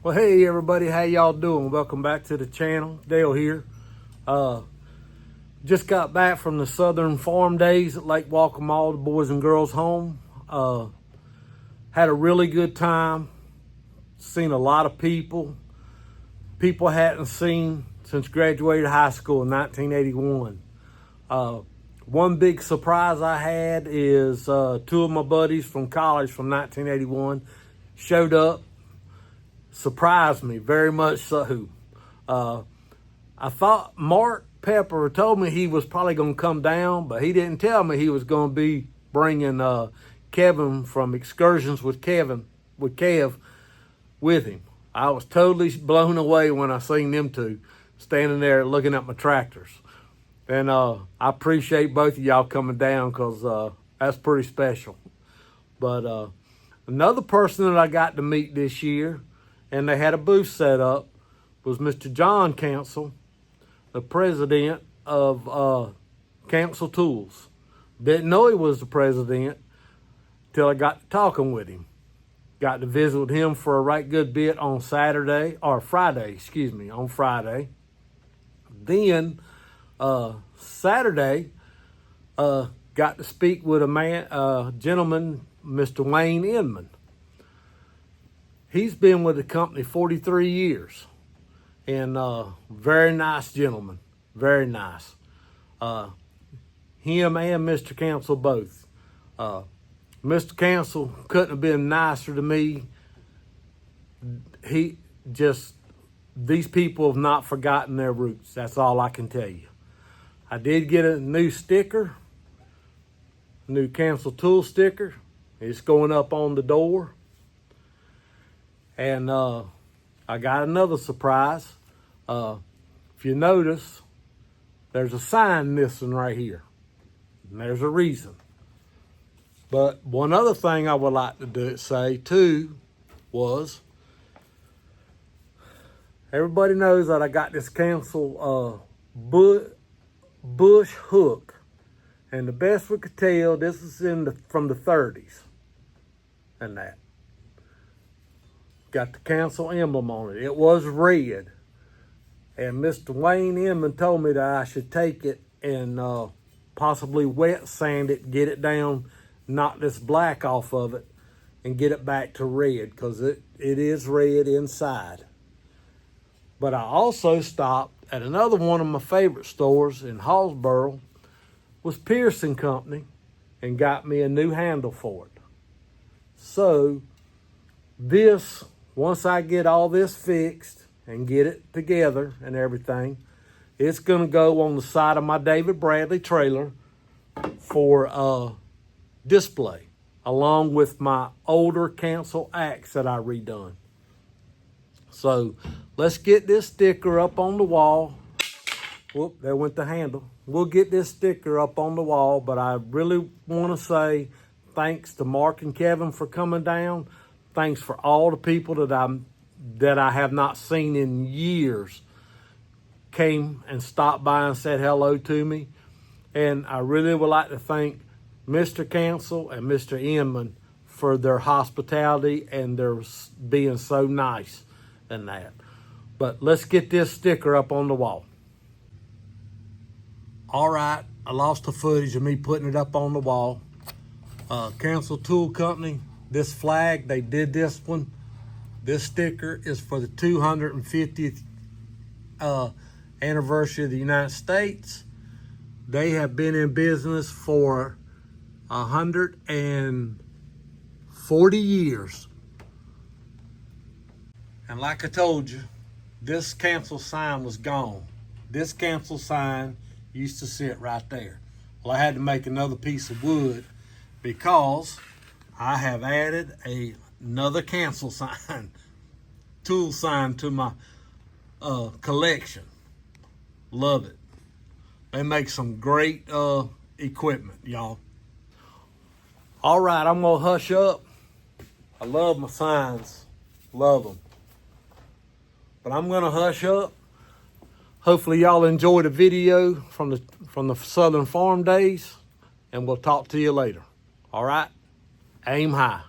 Well, hey everybody, how y'all doing? Welcome back to the channel. Dale here. Just got back from the Southern Farm Days at Lake Waccamaw, the Boys and Girls Home. Had a really good time. Seen a lot of people I hadn't seen since graduated high school in 1981. One big surprise I had is two of my buddies from college from 1981 showed up. Surprised me very much so. I thought Mark Pepper told me he was probably going to come down, but he didn't tell me he was going to be bringing Kevin from Excursions with Kev with him. I was totally blown away when I seen them two standing there looking at my tractors. And I appreciate both of y'all coming down because that's pretty special. But another person that I got to meet this year, and they had a booth set up, was Mr. John Cancel, the president of Cancel Tools. Didn't know he was the president till I got to talking with him. Got to visit with him for a right good bit on Friday. Then Saturday, got to speak with a gentleman, Mr. Wayne Inman. He's been with the company 43 years, and very nice gentleman, very nice. Him and Mr. Cancel both. Mr. Cancel couldn't have been nicer to me. These people have not forgotten their roots. That's all I can tell you. I did get a new sticker, new Cancel Tool sticker. It's going up on the door. And I got another surprise. If you notice, there's a sign missing right here. And there's a reason. But one other thing I would like to say too was, everybody knows that I got this Cancel bush hook. And the best we could tell, this is from the 30s and that. Got the Cancel emblem on it. It was red. And Mr. Wayne Inman told me that I should take it and possibly wet sand it, get it down, knock this black off of it, and get it back to red, because it is red inside. But I also stopped at another one of my favorite stores in Hallsboro, was Pearson Company, and got me a new handle for it. So this, once I get all this fixed and get it together and everything, it's going to go on the side of my David Bradley trailer for display, along with my older Cancel axe that I redone. So let's get this sticker up on the wall. Whoop, there went the handle. We'll get this sticker up on the wall, but I really want to say thanks to Mark and Kevin for coming down. Thanks for all the people that I have not seen in years came and stopped by and said hello to me. And I really would like to thank Mr. Cancel and Mr. Inman for their hospitality and their being so nice and that. But let's get this sticker up on the wall. All right, I lost the footage of me putting it up on the wall. Cancel Tool Company, this flag, they did this one. This sticker is for the 250th anniversary of the United States. They have been in business for 140 years. And like I told you, this Cancel sign was gone. This Cancel sign used to sit right there. Well, I had to make another piece of wood because I have added another Cancel sign, tool sign to my collection. Love it. They make some great equipment, y'all. All right, I'm gonna hush up. I love my signs, love them. But I'm gonna hush up. Hopefully y'all enjoyed the video from the Southern Farm Days, and we'll talk to you later. All right, aim high.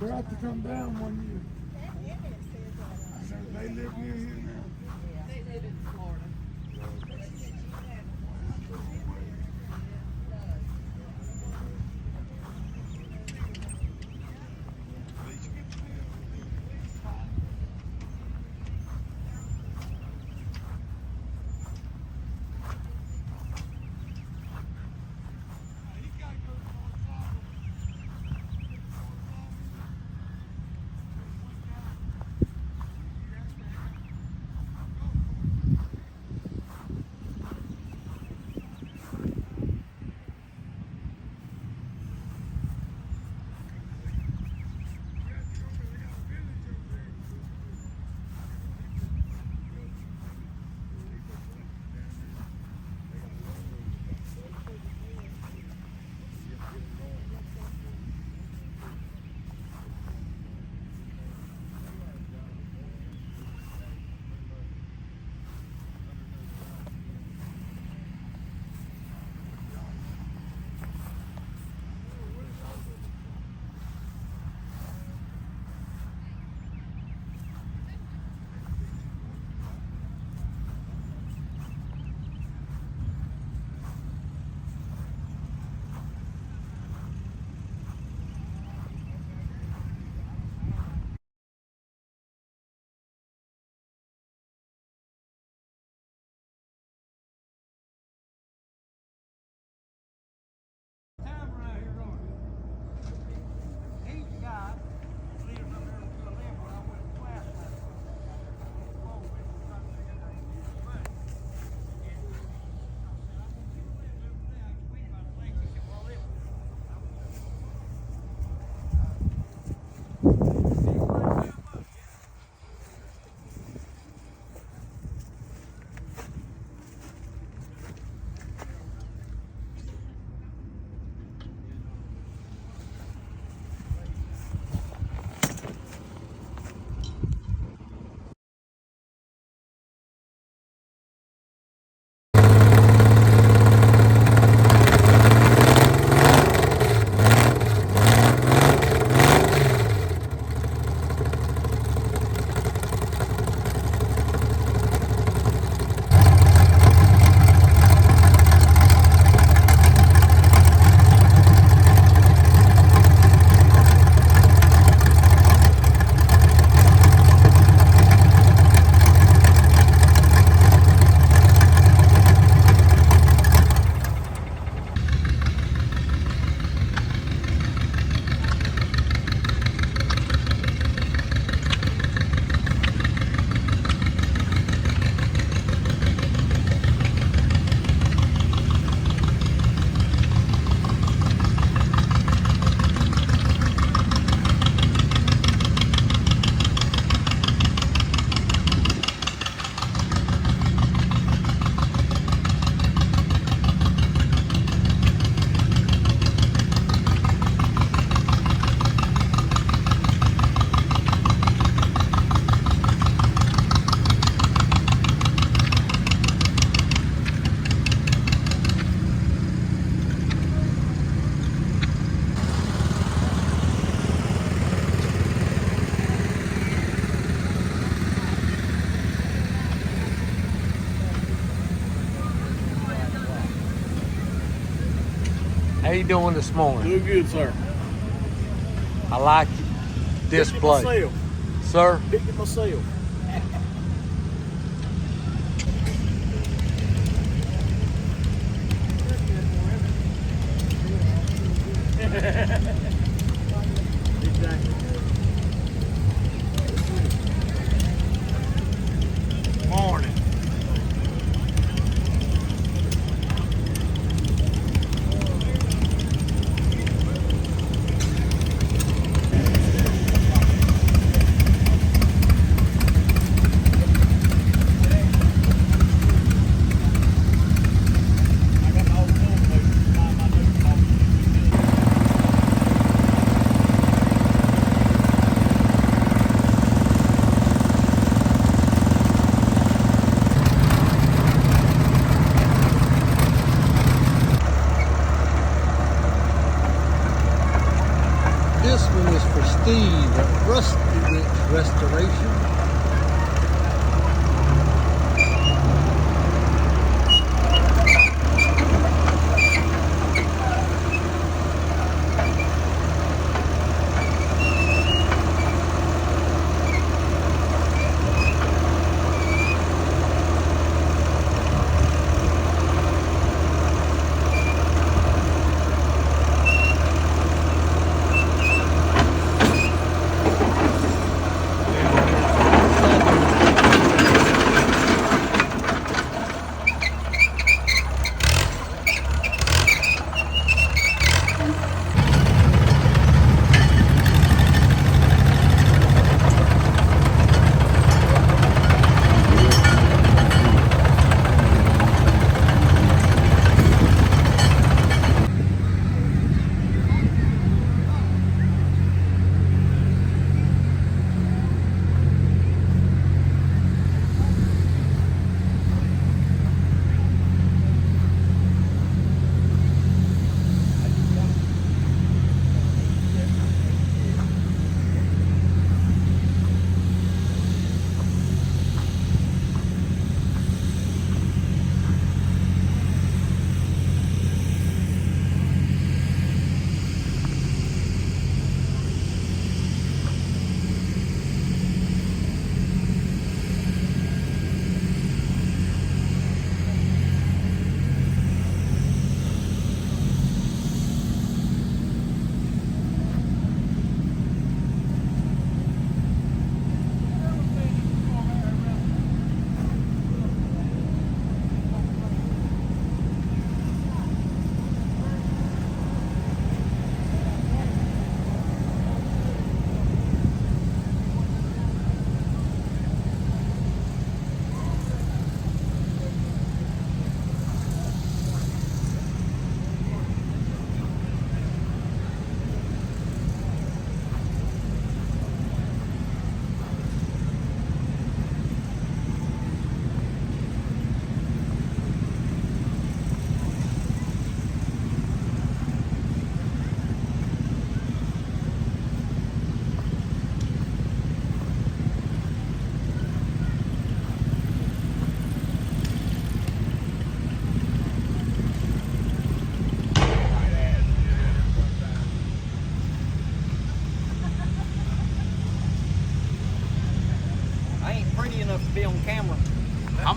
They have to come down one year. I said, they live near here now. They live in Florida. How you doing this morning? Doing good, sir. I like this Picked it place. myself. Sir? Picked it myself. Exactly. Morning.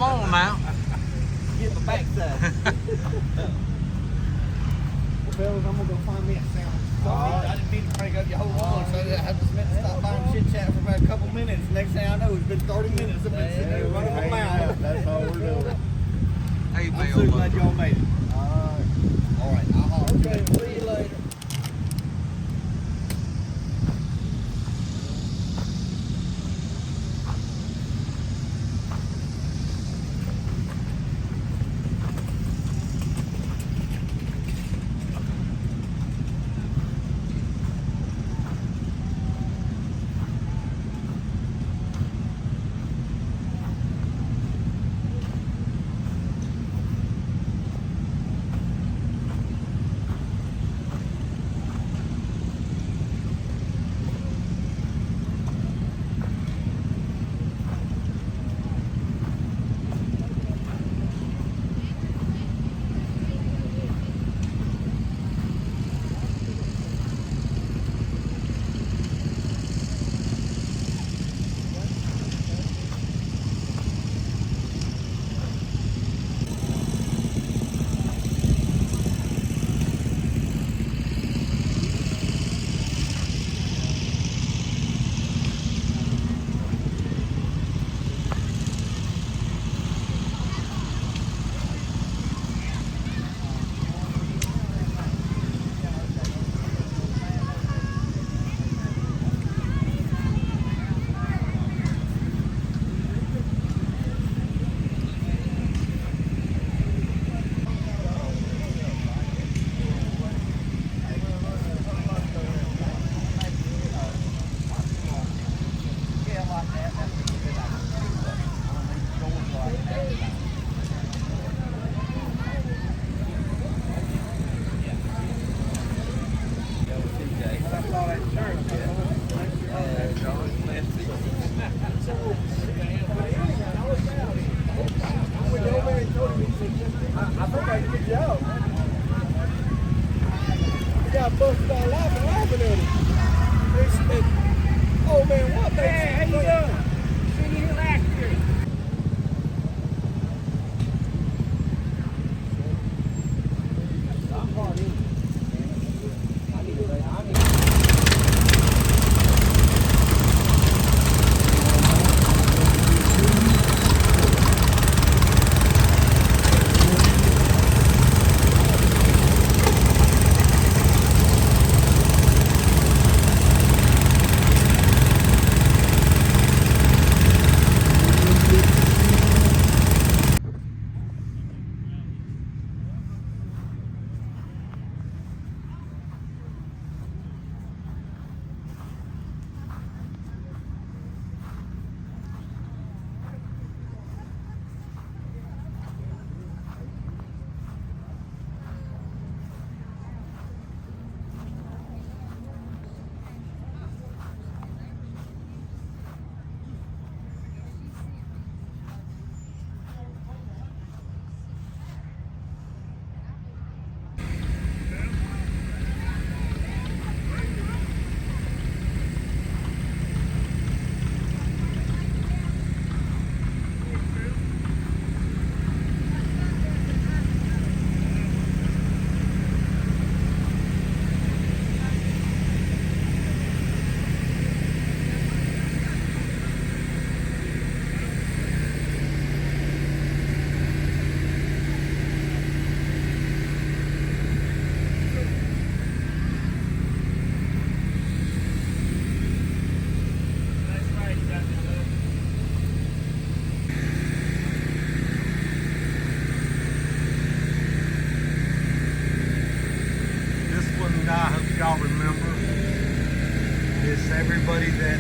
on now. Get my backside. Well, fellas, I'm gonna go find me a sound. I didn't mean to crank up your whole lawn, so I just meant to stop by and chit chat for about a couple minutes. Next thing I know, it's been 30 minutes. I've been sitting there running my mouth. That's all we're doing. Hey, I'm Bill. so glad y'all made it. All right, I'll holler. Okay, see you later. I think I did you out. We got busted all laughing at him. They said, oh man, what makes you how you doing? Seen you here last year. I'm hard in. I need to I hope y'all remember. It's everybody that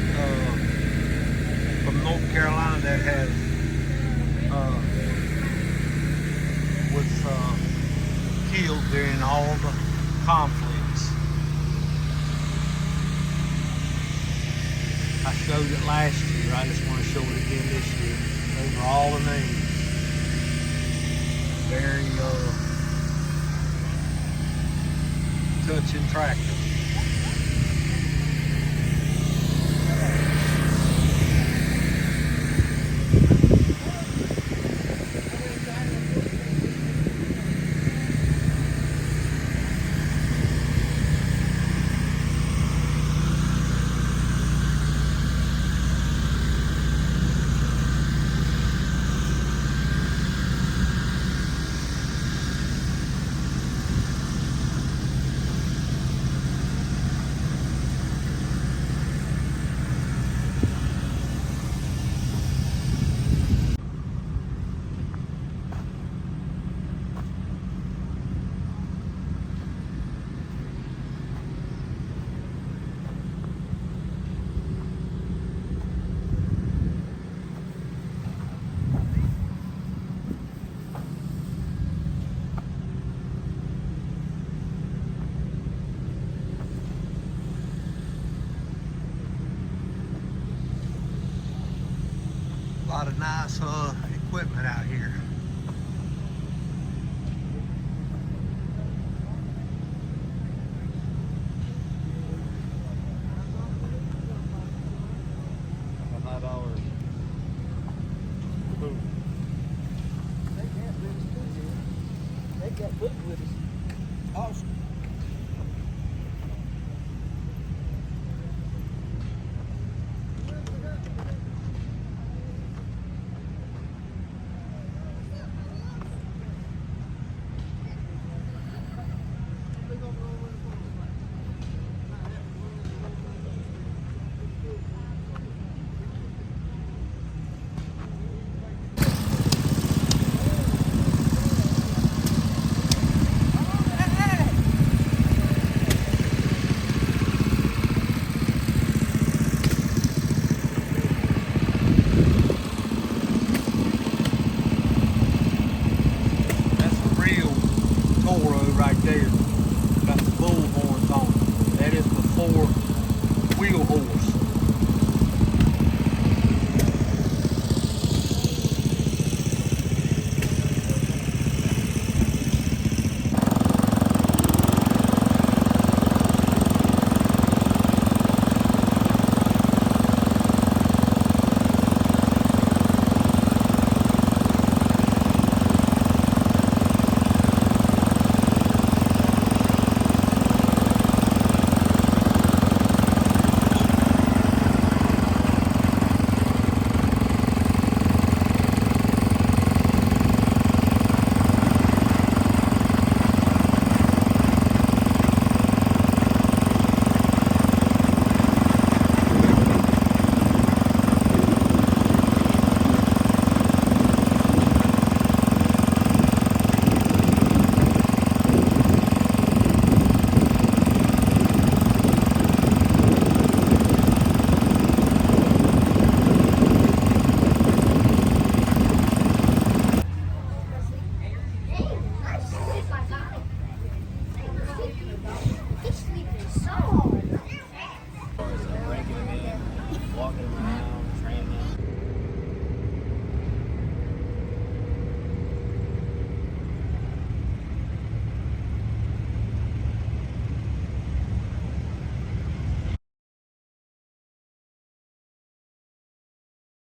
from North Carolina that has was killed during all the conflicts. I showed it last year. I just want to show it again this year. Those are all the names. Very touching tractor. nice equipment out here. $5. Boom. They got book with us. Awesome. That's a real Toro right there.